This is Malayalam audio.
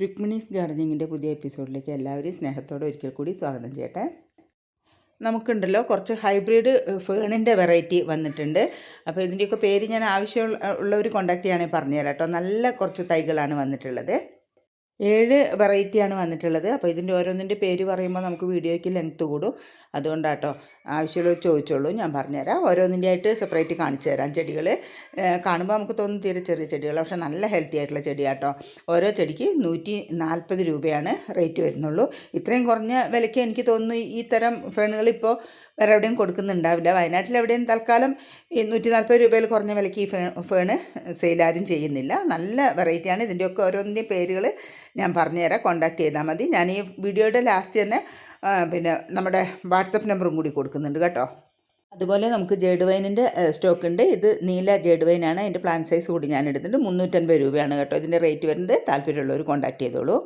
രുക്മിണീസ് ഗാർഡനിങ്ങിൻ്റെ പുതിയ എപ്പിസോഡിലേക്ക് എല്ലാവരെയും സ്നേഹത്തോടെ ഒരിക്കൽ കൂടി സ്വാഗതം ചെയ്യട്ടെ. നമുക്കുണ്ടല്ലോ കുറച്ച് ഹൈബ്രിഡ് ഫേണിൻ്റെ വെറൈറ്റി വന്നിട്ടുണ്ട്. അപ്പോൾ ഇതിൻ്റെയൊക്കെ പേര് ഞാൻ ആവശ്യമുള്ളവർ കോൺടാക്ട് ചെയ്യുകയാണെങ്കിൽ പറഞ്ഞുതരാം കേട്ടോ. നല്ല കുറച്ച് തൈകളാണ് വന്നിട്ടുള്ളത്. 7 വെറൈറ്റിയാണ് വന്നിട്ടുള്ളത്. അപ്പോൾ ഇതിൻ്റെ ഓരോന്നിൻ്റെ പേര് പറയുമ്പോൾ നമുക്ക് വീഡിയോയ്ക്ക് ലെങ്ത്ത് കൂടും. അതുകൊണ്ടാട്ടോ, ആവശ്യമുള്ളവർ ചോദിച്ചോളൂ, ഞാൻ പറഞ്ഞുതരാം. ഓരോന്നിൻ്റെ ആയിട്ട് സെപ്പറേറ്റ് കാണിച്ചു തരാം. ചെടികൾ കാണുമ്പോൾ നമുക്ക് തോന്നും തീരെ ചെറിയ ചെടികൾ, പക്ഷേ നല്ല ഹെൽത്തി ആയിട്ടുള്ള ചെടിയാട്ടോ. ഓരോ ചെടിക്ക് 140 രൂപയാണ് റേറ്റ് വരുന്നുള്ളൂ. ഇത്രയും കുറഞ്ഞ വിലയ്ക്ക് എനിക്ക് തോന്നുന്നു ഈ തരം ഫേണുകളിപ്പോൾ വേറെ എവിടെയും കൊടുക്കുന്നുണ്ടാവില്ല. വയനാട്ടിൽ എവിടെയും തൽക്കാലം 140 രൂപയിൽ കുറഞ്ഞ വിലയ്ക്ക് ഈ ഫേണ് സെയിലാരും ചെയ്യുന്നില്ല. നല്ല വെറൈറ്റിയാണ്. ഇതിൻ്റെയൊക്കെ ഓരോന്നിൻ്റെയും പേരുകൾ ഞാൻ പറഞ്ഞുതരാം. കോൺടാക്ട് ചെയ്താൽ മതി. ഞാൻ ഈ വീഡിയോയുടെ ലാസ്റ്റ് തന്നെ പിന്നെ നമ്മുടെ വാട്സപ്പ് നമ്പറും കൂടി കൊടുക്കുന്നുണ്ട് കേട്ടോ. അതുപോലെ നമുക്ക് ജേഡ് വൈനിൻ്റെ സ്റ്റോക്ക് ഉണ്ട്. ഇത് നീല ജേഡ് വൈനാണ്. അതിൻ്റെ പ്ലാന്റ് സൈസ് കൂടി ഞാൻ എടുത്തിട്ടുണ്ട്. 350 രൂപയാണ് കേട്ടോ ഇതിൻ്റെ റേറ്റ് വരുന്നത്. താല്പര്യമുള്ളവർ കോൺടാക്ട് ചെയ്തോളൂ.